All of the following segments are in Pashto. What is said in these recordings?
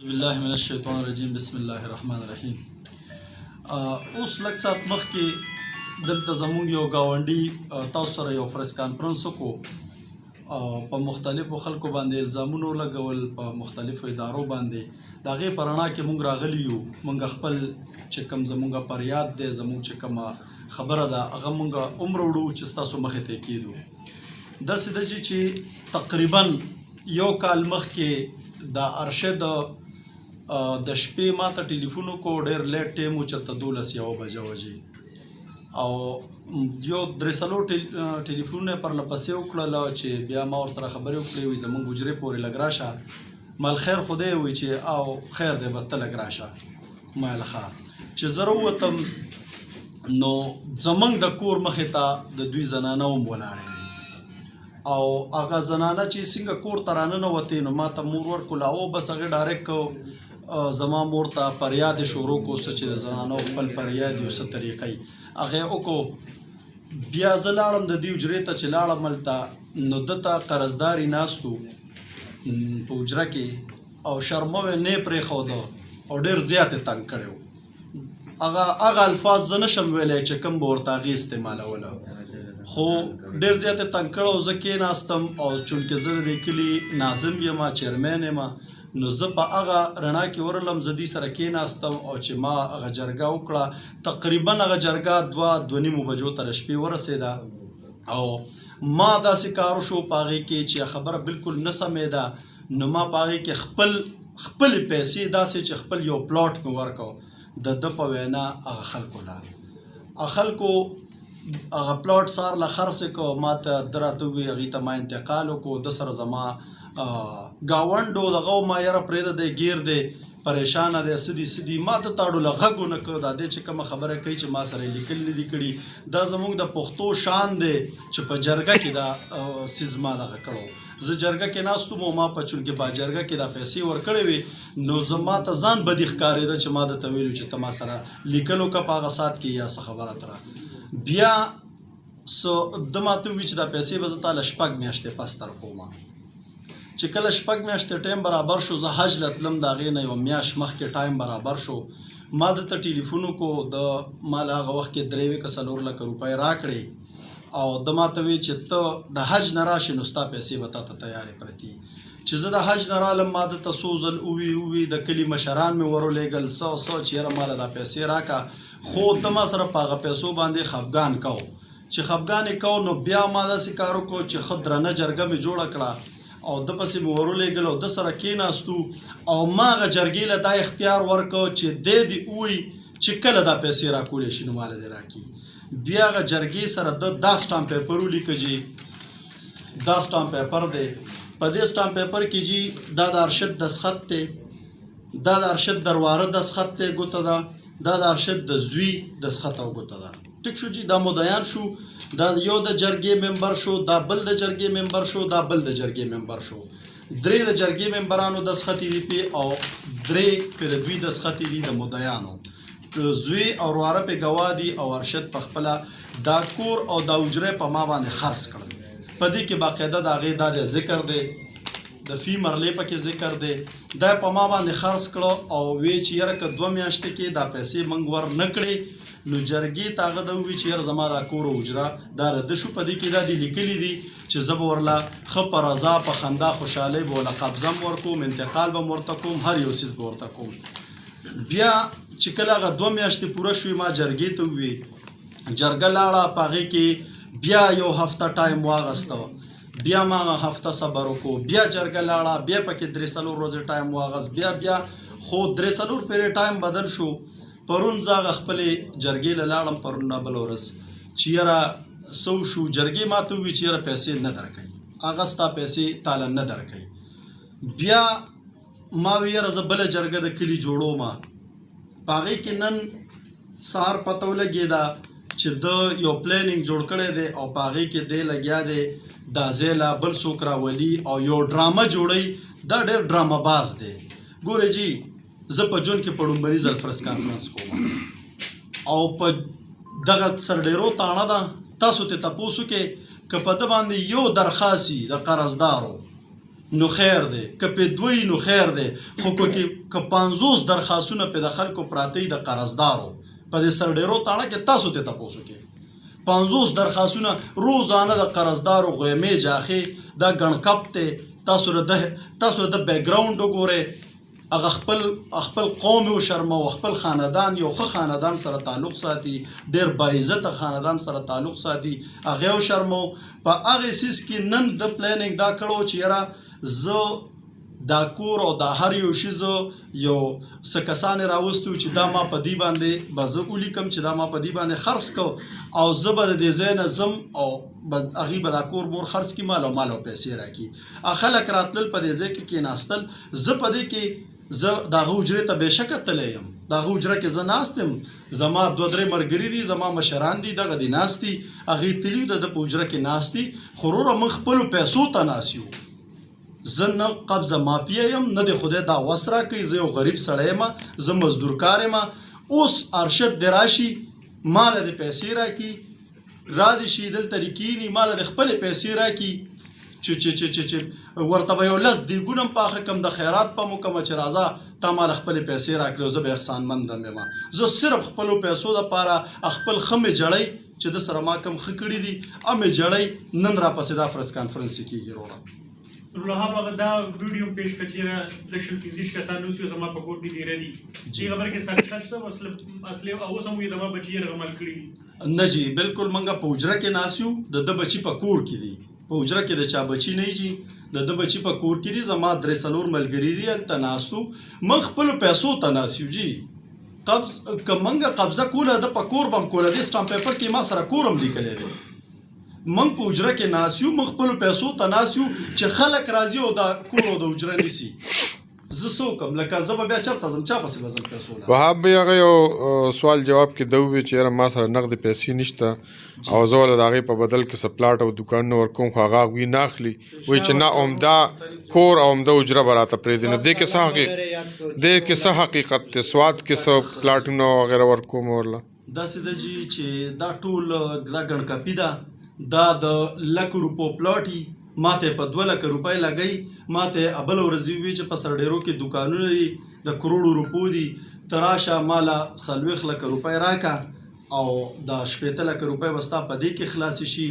بالله من الشیطان الرجیم بسم الله الرحمن الرحیم. اوس لږ ساعت مخکې دلته زموږ یو ګاونډي تاسو سره یو پریس کانفرنس وکړو په مختلفو خلکو باندې الزامونه لګول په مختلفو ادارو باندې د هغې په رڼا کې موږ راغلي یو. موږ خپل چې کوم زموږ فریاد دی زموږ چې کومه خبره ده هغه موږ عمر وړو چې ستاسو مخې ته کېدو. داسې ده چې تقریبا یو کال مخکې د ارشد د شپې ما ته ټلیفون وکړو، ډېر لیټ ټایم و چې ته 12 بجه وجې او یو 3 ټلیفونونه پرله پسې وکړل چې بیا ما ورسره خبرې وکړې وایي زموږ حجرې پورې لږ راشه مال خیر خدای وایي چې او خیر دی به ته لږ راشه. ما ویل ښه. چې زه راووتم نو زموږ د کور مخې ته د دوی زنانه هم ولاړې وې او هغه زنانه چې څنګه کور ته راننوتې نو ما ته مور ورکړله او بس هغې ډایرکټ زما مور ته فریاد یې شروع کړو څه چې د زنانو خپل فریاد یو څه طریقې هغه یې وکړو. بیا زه لاړم د دې حجرې ته چې لاړم هلته نو ده ته قرضداري ناست و په حجره کې او شرمه یې نه پرېښوده او ډېر زیات یې تنګ کړی و. هغه الفاظ زه نشم ویلی چې کوم به ورته هغې استعمالوله خو ډېر زیات یې تنګ کړی و. زه کېناستم او چونکې زه د دې کلي ناظم یم چیرمین یم نو زه په هغه رڼا کې ورغلم. زه دې سره کېناستم او چې ما هغه جرګه وکړه تقریبا هغه جرګه 2:30 بجو ته د شپې ورسېده او ما داسې کار وشو په هغې کې چې خبره بالکل نه سمېده نو ما په هغې کې خپلې پیسې داسې چې خپل یو پلاټ مې ورکړو د ده په وینا هغه خلکو له خلکو هغه پلاټ سار له خرڅ کړو. ما ته ده راته ووایي هغې ته ما انتقال وکړو. ده سره زما ګاونډ و دغه ما یاره پرېږده دی ګیر دی پریشانه دی څه دي ما ته تاړو له غږ ونه کړ. دا دی چې کومه خبره کوي چې ما سره یې لیکل نه دي کړي دا زموږ د پښتو شان دی چې په جرګه کې دا څیز ما دغه کړو. زه جرګه کې ناست وم او ما په چونکې با جرګه کې دا پیسې ورکړې وې نو زما ته ځان بدي ښکارېده چې ما درته ویلو چې ته ما سره لیکل وکړه په هغه ساعت کې یا څه خبره تره. بیا ده ما ته ووایي چې دا پیسې به زه تا له 6 میاشتې پس درکوم. چې کله 6 میاشتې ټایم برابر شو زه حج له تلم د هغې نه یوه میاشت مخکې ټایم برابر شو. ما دته ټلیفون وکړو د ما له هغه وخت کې 3 که 4 لکه روپۍ راکړې او ده ما ته ووایي چې ته د حج نه راشې نو ستا پیسې به تا ته تیارې پرتې. چې زه د حج نه رالم ما دته څو ځل ووي د کلي مشران مې ورولېږل څه چې یاره ماله دا پیسې راکړه خو ته ما سره په هغه پیسو باندې خفګان کوو. چې خفګان یې کوو نو بیا ما داسې کار وکړو چې ښه درنه جرګه مې جوړه کړه او ده پسې مې ورولېږل او ده سره کېناستو او ما هغه جرګې له دا اختیار ورکړ چې دی دې ووایي چې کله دا پیسې راکولی شي نو ماله دې راکړي. بیا هغه جرګې سره ده دا سټامپ پیپر ولیکه جي دا سټامپ پیپر دی په دې سټامپ پیپر کې جي دا د ارشد دستخط دی دا د ارشد درواره دستخط دی ګوته ده دا د ارشد د زوی دستخط او ګوته ده. ټیک شو جي دا مدیان شو دا یو د جرګې ممبر شو دا بل د جرګې ممبر شو دا بل د جرګې ممبر شو 3 د جرګې ممبرانو دستخط دي پې او 3 پې د دوی دستخط دي د مدیانو زوی او ورواره پې ګواه دي او ارشد په خپله دا کور او دا حجرې په ما باندې خرڅ کړل. په دې کې باقاعده د هغې دا ذکر دی د فی مرلې پکې ذکر دی دا په ما باندې خرڅ کړه او وی چې یاره که 2 میاشتې کې دا پیسې موږ ور نه کړې نو جرګې ته هغه ده ووایي چې یاره زما دا کور او حجره دا رده شو. په دې کې دا دي لیکلي دي چې زه به ورله ښه په رضا په خندا خوشحالۍ به ورله قبضه م ورکوم انتقال به م ورته کوم هر یو څیز به ورته کوم. بیا چې کله هغه 2 میاشتې پوره شوې ما جرګې ته ووایي جرګه لاړه په هغې کې بیا یو هفته ټایم واغسته بیا ما هغه هفته صبر وکړو بیا جرګه لاړه بیا پکې 3-4 ورځې ټایم واغست بیا خو 3-4 پېرې ټایم بدل شو. پرون زه هغه خپلې جرګې له لاړم پرون نه بله ورځ چې یاره څه وشو جرګې ما ته ووایي چې یاره پیسې نه درکوي هغه ستا پیسې تاله نه درکوي. بیا ما وی یاره زه بله جرګه د کلي جوړوم په هغې کې نن سهار پته ولګېده چې ده یو پلانینګ جوړ کړی دی او په هغې کې دی لګیا دی دا ځای له بل څوک راولي او یو ډرامه جوړوي دا ډېر ډرامه باز دی. ګورئ جي زه په ژوند کې په لومړني ځل پریس کانفرنس کوم او په دغه سرډېرو تاڼه ده تاسو ته تپوس وکړئ که په ده باندې یو درخواست وي د قرضدارو نو خیر دی، که په دوی نو خیر دی، خو که 50 درخواستونه په د خلکو پراته د قرضدارو په دې سرډېرو تاڼه کې تاسو ته تپوس وکړئ 50 درخواستونه روزانه د قرضدارو غیمې جاخې دا ګڼکپ دی. تاسو د بیکګراوند وګورئ، هغه خپل قوم وشرمو، خپل خاندان یو ښه خاندان سره تعلق ساتي، ډېر باعزته خاندان سره تعلق ساتي، هغه وشرمو. په هغې څیز کې نن د پلانینګ دا کړو چې یاره زه دا کور او دا هر یو شي زه یو څه کسان راوستو چې دا ما په دې باندې به زه ولیکم چې دا ما په دې باندې خرڅ کو او زه به د دې ځای نه ځم او هغوی به دا کور بور خرڅ کړي، مال او پیسې راکړي. خلک راتلل په دې ځای کې کېناستل، زه په دې کې زه د هغه حجرې ته بېشکه تللی یم، د هغه حجره کې زه ناست یم، زما 2-3 ملګري دي، زما مشران دي، دغه دي ناست دي، هغوی تلي د ده په حجره کې ناست دي. خو وروره موږ خپلو پیسو ته ناست یو. زه نه قبضه مافیه یم، نه د خدای دا وس راکوي، زه یو غریب سړی یم، زه مزدورکار یم. اوس ارشد دې راشي ماله دې پیسې راکړي، را دې شي دلته رکیني ماله دې خپلې پیسې راکړي چې ورته به یو 10 دیګونه هم پاخه کم، د خیرات په مو کومه چې راځه تا ماله خپلې پیسې راکړې او زه به احسانمند یم. زه صرف خپلو پیسو دپاره خپل ښه مې جړی چې د سره ما کم ښه کړي دي مې جړی نن راپسې دا پرس کانفرنس کېږي. وروره هغه دا ویډیو پیش کړ چې د شل فیزیش کسان اوس زما په کور کې ډیره دي چې خبره کې صدقه شته اصلي او اوس هم د ما بچی رغمل کړی نه جی بالکل. منګه په حجره کې ناسیو، د بچی په کور کې دي، په حجره کې د چا بچی نه جی، د بچی په کور کې دي. زما 3-4 ملګري دي هلته ناستو، موږ خپلو پیسو ته ناسیو جی. که منګه قبضه کوله د په کور به هم کوله، دې سټامپ پیپر کې ما سره کور هم لیکلی دی. موږ په حجره کې ناسیو، موږ خپلو پیسو ته ناسیو چې خلک راځي او دا کور او د حجره نیسي. زه څوک یم؟ لکه زه به بیا چېرته ځم، چا پسې به ځم پیسو له؟ وهاب بی هغه یو سوال جواب کې ده وویل چې یاره ما سره نغدې پیسې نشته او زه ولې د هغې په بدل کې څه پلاټ او دوکانونه ورکوم، خو هغه هغوی نه اخلي، وایي چې نه عمده کور او عمده حجره به راته پرېږدي. نو دې کې څه حقیقت دی؟ سوات کې څه پلاټونه وغیره ورکوم ورله؟ داسې ده جي چې دا ټول دا ګڼکپي ده، دا د 1,00,000 روپو پلاټ وي، ما ته په 2,00,000 روپۍ لګوي، ما ته بله ورځ ووایي چې په سرډېرو کې دوکانونه دي د کروړو روپو دي، ته راشه ماله 40,00,000 روپۍ راکړه او د 80,00,000 روپۍ به ستا په دې کې خلاصې شي.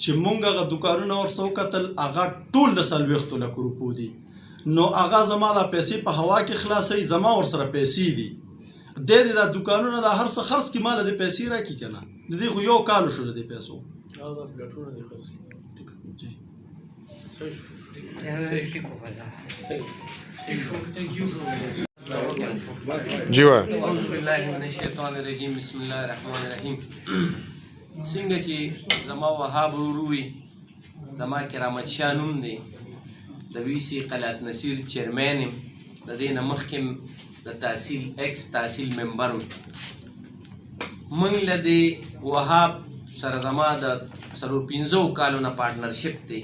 چې مونږ هغه دوکانونه ورسه وکتل، هغه ټول د 40,00,000 روپو دي. نو هغه زما دا پیسې په هوا کې خلاصوي، زما ورسره پیسې دي. د دا دوکانونه دا هر څه خرڅ کړي، ماله دې پیسې راکړي که نه؟ د دې خو یو کال شو د دې پیسو. جی وای اعوذ بالله من الشیطان الرجیم بسم الله الرحمن الرحیم. څنګه چې زما وهاب وروي زما کرامت شاه نوم دی، د وی سی قلعت نصیر چیرمین یم، د دې نه مخکې د تحصیل ایکس تحصیل ممبر م. موږ له دې وهاب سره زما د 15 کالو نه پارټنرشپ دی.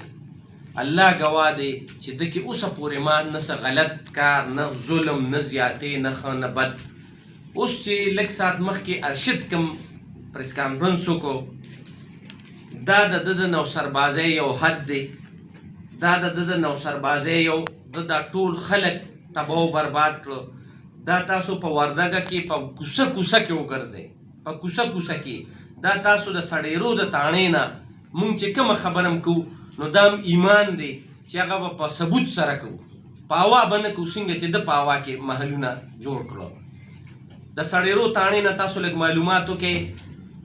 الله گواه دی چې د کې اوسه پورې ما نه څه غلط کار، نه ظلم، نه زیاتې، نه ښه نه بد. اوس چې لږ ساعت مخکې ارشد کوم پریس کانفرنس وکړو، دا د ده د نوسربازۍ یو حد دی، دا د ده د نوسربازۍ یو دا ټول خلک تباه و برباد کړو. دا تاسو په وردګه کې په کوڅه کوڅه کې وګرځئ، په کوڅه کوڅه کې دا تاسو د سړېرو د تاڼې نه مونږ چې کومه خبره هم کوو نو دا هم ایمان دی چې هغه به په ثبوت سره کوو، په هوا به نه کوو څنګه چې د په هوا کې محلونه جوړ کړو. د سړېرو تاڼې نه تاسو لږ معلومات وکړئ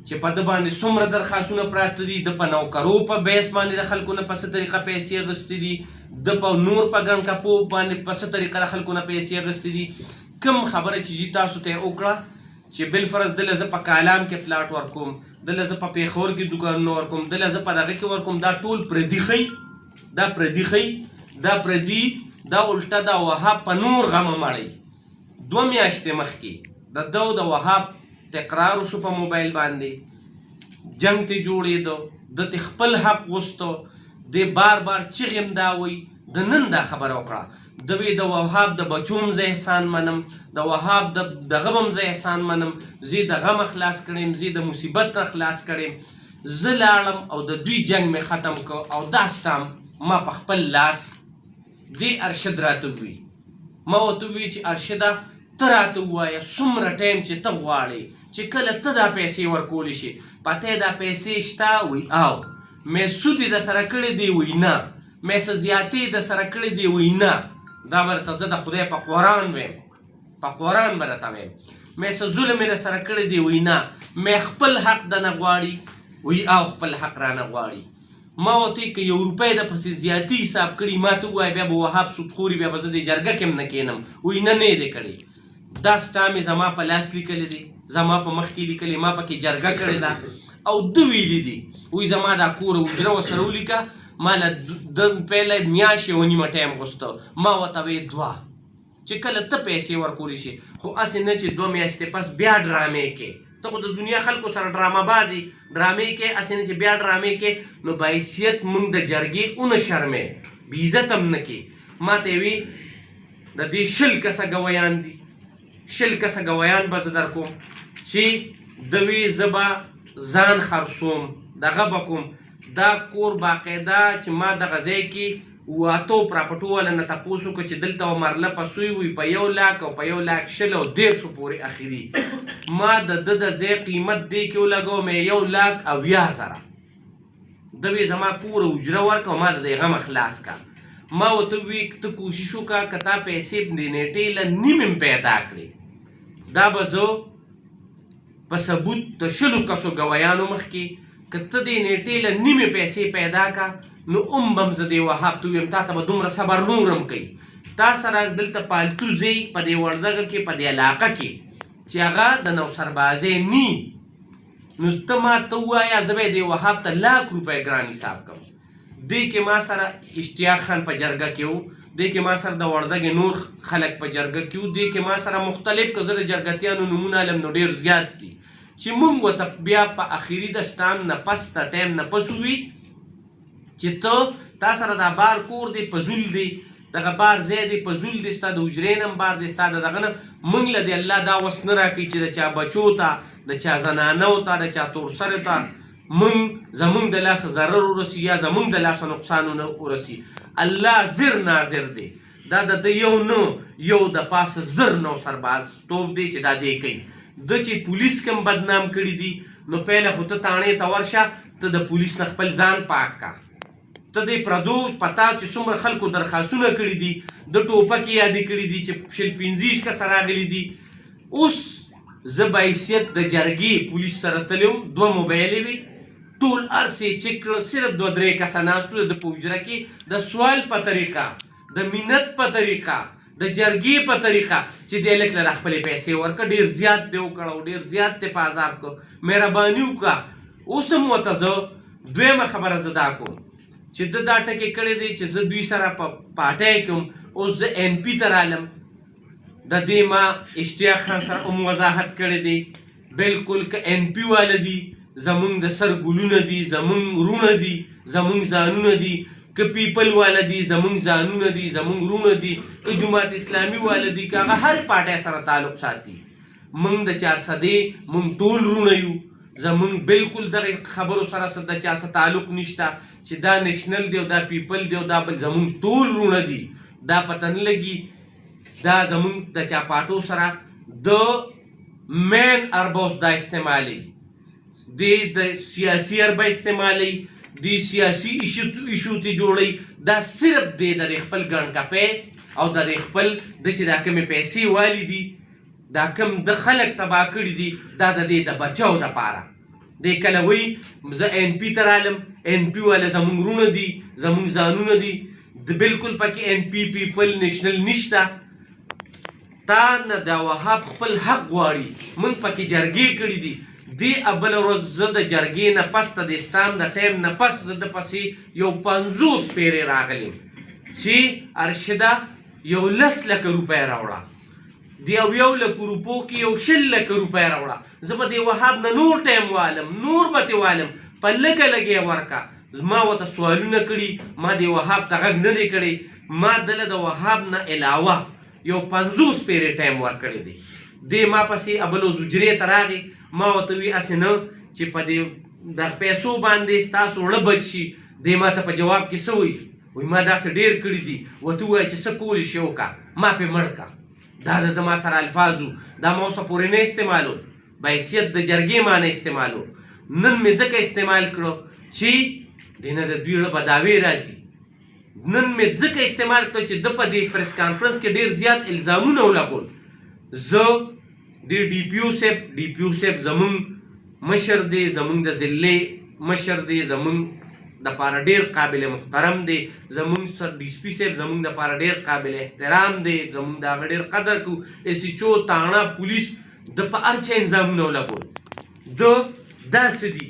چې په ده باندې څومره درخواستونه پراته دي، د په نوکرو په بیس باندې د خلکو نه په څه طریقه پیسې اخیستې دي، د په نور په ګڼکپو باندې په څه طریقه د خلکو نه پیسې اخیستې دي. کوم خبره چې جي تاسو ته وکړه چې بالفرض دله زه په کالام کې پلاټ ورکوم، دله زه په پېښور کې دوکانونه ورکوم، دله زه په دغه کې ورکوم، دا ټول پردي ښیي، دا پردي ښیي، دا پردي، دا الټه دا وهاب په نور غمه مړی. 2 میاشتې مخکې د ده او د وهاب تقرار وشو په موبایل باندې، جنګ ته جوړېده، ده ته خپل حق غوښته، دی بار بار چغې هم دا وایي. د نن دا خبره وکړه، د وی د وهاب د بچوم زه احسان منم، د وهاب د دغه هم زه احسان منم، زه د غم خلاص کړم، زه د مصیبت نه خلاص کړم، زه لاړم او د دوی جنګ مې ختم کړ او دا ستام ما په خپل لاس دې ارشد راته ووي ما ورته وویل چې ارشده ته راته ووایه څومره ټایم چې ته غواړې چې کله ته دا پیسې ورکولی شي پته دا پیسې شته وی او مې سود یې د سره کړی دی وی نه مې څه زیاتې د سره کړی دی وی نه دا به درته زه د خدای په قرآن ویم په قرآن به درته ویم مې څه ظلم یې د سره کړی دی وی نه مې خپل حق دنه غواړي وی او خپل حق رانه غواړي ما ورته که 1 روپۍ د پسې زیاتي حساب کړي ما ته ووایه بیا به وهاب سودخوري بیا به زه دې جرګه کې هم نه کښېنم وی نه نه یې دی کړی دا ستا مې زما په لاس لیکلی دی زما په مخ کې لیکلی ما پکې جرګه کړې ده او ده ویلي دي وی زما دا کور اجره ورسره ولیکه ما له د پهله میاشت یو نیمه ټایم غوښته ما ورته ویې 2 چې کله ته پیسې ورکولی شي خو هسې نه چې 2 میاشتې پس بیا ډرامې کې ته خو د دنیا خلکو سره ډرامه بازي ډرامې کې هسې نه چې بیا ډرامې کې نو باحیثیت موږ د جرګې اونه شرمې بې عزت هم نه کې ما ته یې وي د دې 20 کسه ګویان دي 20 کسه ګویان به زه در کوم چې د وی زه به ځان خرڅوم دغه به کوم دا کور باقاعده چې ما دغه ځای کې واتو پراپرټو والا نه تپوس وکړو چې دلته مرله په سوی وي په 1 لاک او په 1 لاک 20 او 150 پورې اخري ما د ده د ځای قیمت دې کې ولګوم 1 لاک او 80,000 د وی زما پوره اجره ورکړه ما د دې غم خلاص کا ما ورته ووی ته کوشش وکړه که تا پیسې د نیټې له نیم هم پیدا کړې دا به زه په ثبوت د 20 کسو ګویانو مخکې که ته دې نیټې له نیمې پیسې پیدا کا نو به هم زه دې وهاب ته ویم تا ته به دومره صبر نور هم کوي تا سره دلته پالتو ځای په دې وردګه کې په دې علاقه کې چې هغه د نوسربازۍ نی نو ته ما ته ووایه زه به یې دې وهاب ته 1,00,000 روپۍ ګران حساب کوم دې کې ما سره اشتیاق خان په جرګه کې و دې کې ما سره د وردګې نور خلک په جرګه کې و دې کې ما سره مختلف که زه د جرګتیانو نومونه علم نو ډېر زیات دي چې موږ ورته بیا په اخري د سټام نه پس د ټایم نه پس ووي چې ته تا سره دا بار کور دی په زول دی دغه بار ځای دی په زول دی ستا د حجرې نه هم بار دی ستا د دغه نه موږ له دې الله دا وس نه راکوي چې د چا بچو ته د چا زنانو ته د چا تورسرو ته موږ زموږ د لاسه ضرر ورسي یا زموږ د لاسه نقصانونه ورسي الله زر ناظر دی دا د یو نه یو د پاسه زر نو سرباز توپ دی چې دا دی کوي د چې پولیس کم بدنام کړي دي نو پهله خو ته تاڼې ته ورشه ته د پولیس نه خپل ځان پاک کا ته د پردو پتا چې څومره خلکو درخواستونه کړي دي د ټوپکې یادې کړي دي چې 15 کسه راغلي دي اوس زه باحیثیت د جرګې پولیس سره تللی وم 2 موبایلې وي ټول هر څه چک کړل صرف 2-3 کسه ناست وو د په حجره کې د سوال په طریقه د منت په طریقه د جرګې په طریقه چې دې لک له خپلې پیسې ورکړه ډېر زیات دی وکړه ډېر زیات دی په عذاب کړه مهرباني وکړه اوس هم ورته زه دویمه خبره زه دا کوم چې ده دا ټکې کړی دی چې زه دوی سره په پاټی کوم اوس زه NP ته رالم د دې ما اشتیاق خان سره هم وضاحت کړی دی بلکل که NP واله دي زمونږ د سر ګلونه دي زمونږ رونه دي زمونږ ځانونه دي که پیپل والا دي زمونږ ځانونه دي زمونږ رونه دي که جماعت اسلامي والا دي که هغه هر پاټۍ سره تعلق ساتي موږ د 400 موږ ټول رونه یو زمونږ بلکل دغه خبرو سره د چا سره تعلق نشته چې دا نیشنل دی او دا پیپل دی او دا بل زمونږ ټول رونه دي دا پته نه لګي دا زمونږ د چا پاټو سره د مین اربوس دا استعمالي د سیاسي اربه استعمالي د سیاسي ایشو ته جوړي دا صرف د خپل ګڼ کپی او د خپل د چې دا کومې پیسې والی دي دا کوم د خلک تباه کړي دي دا د دې د بچاو دپاره دی کله وایي زه NP ته رالم NP والا زمونږ رونه دي زمونږ ځانونه دي د بلکل پکې NP پیپل نیشنل نشته تا نه دا وهاب خپل حق غواړي موږ پکې جرګې کړي دي دی بله ورځ زه د جرګې نه پس ته د اسلام د ټایم نه پس زه د پسې یو 50 پیرې راغلي چې ارشده یو 10,00,000 روپۍ راوړه د 1,00,000 روپو کې یو 20,00,000 روپۍ راوړه زه به د وهاب نه نور ټایم والم نور به ترې والم په لږه لږه یې ورکه ما ورته سوالونه کړي ما د وهاب ته غږ نه دی کړی ما دله د وهاب نه علاوه یو 50 پیرې ټایم ورکړی دی دی ما پسې بل ورځ حجرې ته راغی ما ورته وی هسې نه چې په دې د پیسو باندې ستاسو وړه بچ شي دی ما ته په جواب کې څه وایي وایي ما داسې ډېر کړي دي ورته ووایه چې څه کولی شي وکړه ما پرې مړ کړه دا د ما سره الفاظ وو دا ما اوسه پورې نه استعمالو بحیثیت د جرګې ما نه استعمالو نن مې ځکه استعمال کړو چې دې نه د دوی زړه به دعوې راځي نن مې ځکه استعمال کړو چې ده په دې پریس کانفرنس کې ډېر زیات الزامونه ولګول زه د ډي پي او صاحب زمونږ مشر دی زمونږ د ضلعې مشر دی زمونږ دپاره ډېر قابل محترم دی زمونږ سر ډي سي پي صاحب زمونږ دپاره ډېر قابل احترام دی زمونږ د هغه ډېر قدر کوو ایس ایچ او تاڼه پولیس د په هر چا الزامونه ولګول د داسې دي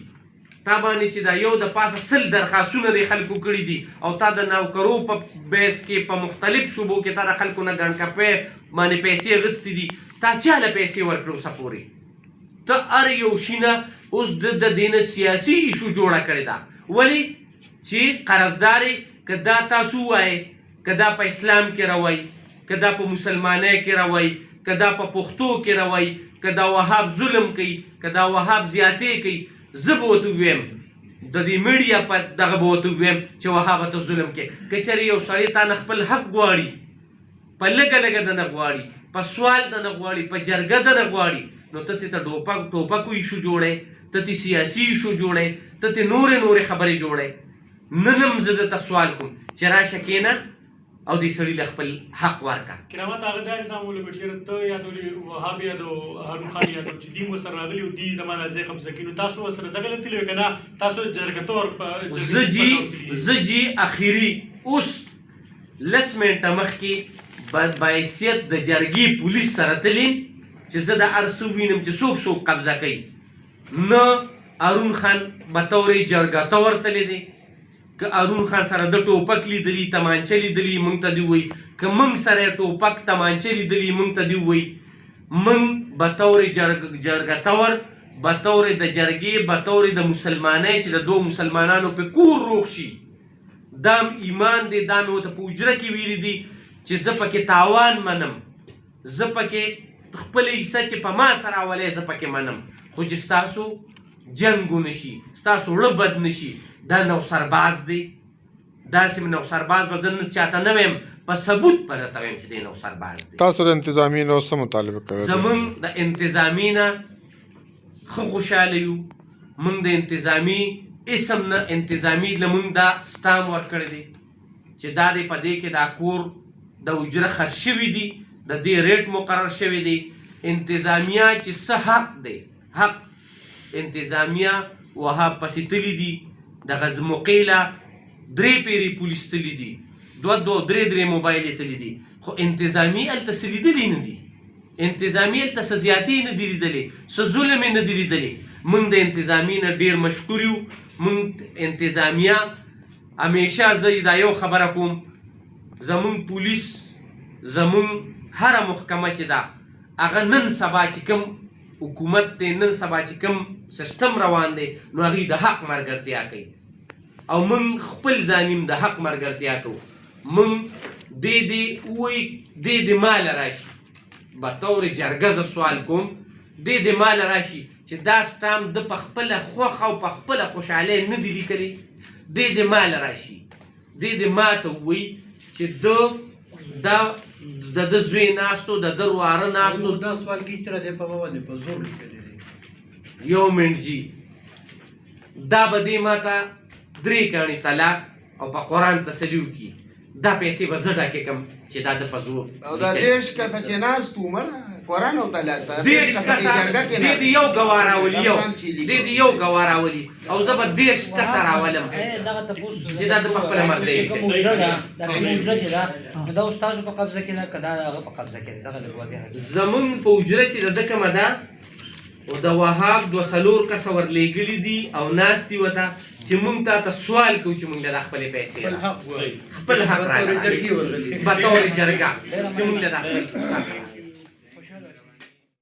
تا باندې چې دا یو د پاسه 100 درخواستونه د خلکو کړي دي او تا د نوکرو په بیس کې په مختلف شعبو کې تا د خلکو نه ګڼکپۍ باندې پیسې اخیستې دي تا چاله پیسې ورکړې اوسه پورې ته هر یو شي نه اوس د دې نه سیاسي ایشو جوړه کړې ده ولې چې قرضدارې که دا تاسو ووایئ که دا په اسلام کې روئ که دا په مسلمانۍ کې روئ که دا په پښتو کې روئ که دا وهاب ظلم کوي که دا وهاب زیاتې کوي زه به ورته ووایم د دې میډیا په دغه به ورته ووایم چې وهابه ته ظلم کوي که چېرې یو سړی تا نه خپل حق غواړي په لږه لږه د نه غواړي په سوال د نه غواړي په جرګه د نه غواړي نو ته ته ټوپکو ایشو جوړی ته ته سیاسي ایشو جوړی ته ته نورې خبرې جوړی نن هم زه درته سوال کوم چې راشه کښېنه او دې سړي له خپل حق ورکړه کرامت هغه دا الزام ولګول چې ته یادولې وهاب یادو هارون خان یادو چې دوی ورسره راغلي او دوی د ما ځای قبضه کړي نو تاسو ورسره دغه تللي وې که نه تاسو جرګه طور زه جي اخري اوس 10 منټه مخکې بحیثیت د جرګې پولیس سره تللي چې زه د هر څه وینم چې څوک قبضه کوي نه هارون خان بطور جرګه طور تللی دی که هارون خان سره د ټوپک لیدلي تمانچه لیدلي موږ ته دې ووایي که موږ سره یې ټوپک تمانچه لیدلي موږ ته دې ووایي موږ بطور جرګه طور بطور د جرګې بطور د مسلمانۍ چې د دوه مسلمانانو په کور روغ شي دام ایمان دی دا مې ورته په حجره کې ویلي دي چې زه پکې تاوان منم زه پکې خپل حصه چې په ما سره راولئ زه پکې منم خو چې ستاسو جنګ ونه شي ستاسو زړه بد نه شي دا نوسرباز دی داسې نوسرباز به زه چاته نه ویم په ثبوت به درته ویم چې دی نوسرباز دی تاسو د انتظامیې نه اوس څه مطالبه کوئ زمونږ د انتظامي نه ښه خوشحاله یو موږ د انتظامي اسم نه انتظامي له موږ دا ستام ورکړی دی چې دا دی په دې کې دا کور د اجره خرڅ شوي دي د دې ریټ مقرر شوی دی انتظامیه چې څه حق دی حق انتظامیه وهاب پسې تللی دي دغه موقع له 3 پیرې پولیس تللی دي 2 موبایل یې تللی دي خو انتظامي هلته څه لیدلي نه دي انتظامي هلته څه زیاتې نه دي لیدلې څه ظلم یې نه دي لیدلې موږ د انتظامي نه ډېر مشکور یو موږ انتظامیه همیشه زه دا یو خبره کوم زمونږ پولیس زمونږ هره محکمه چې ده هغه نن سبا چې کوم حکومت دی نن سبا چې کوم سیستم روان دی نو هغوی د حق ملګرتیا کوي او موږ خپل ځانیم د حق ملګرتیا کوو موږ دې ووایي ماله راشي بطور جرګه زه سوال کوم دې ماله راشي چې دا سټام د په خپله خوښه او په خپله خوشحالۍ نه دي لیکلي دې ماله راشي دې ماته ووایي چې د ده زوی ناستو د ده واره ناستو دا سوال کې چې راځي په ما باندې په زور لیکلی دی یو منټ جي دا به دې ما ته 3 کاڼي طلاق او په قرآن تسلي وکړي دا پیسې به زه ډاکې کړم چې دا د په زور او دا 10 کسه چې ناست وو مړه قرآن او طلاق ته 10 کسه دې یو ګواه راولي دې یو ګواه راولي او زه به 10 کسه راولم چې دا د په خپله مرده یې کوي دا استادو په قبضه کې ده که دا هغه په قبضه کې ده دغه لږ واضح زمونږ په حجره چې د ده کومه ده او د وهاب 2-4 کسه ورلېږلي دي او ناست دي ورته چې موږ ته سوال کوو چې موږ له دا خپلې پیسې خپل حق راکړه بطور جرګه چې موږ له دا خپل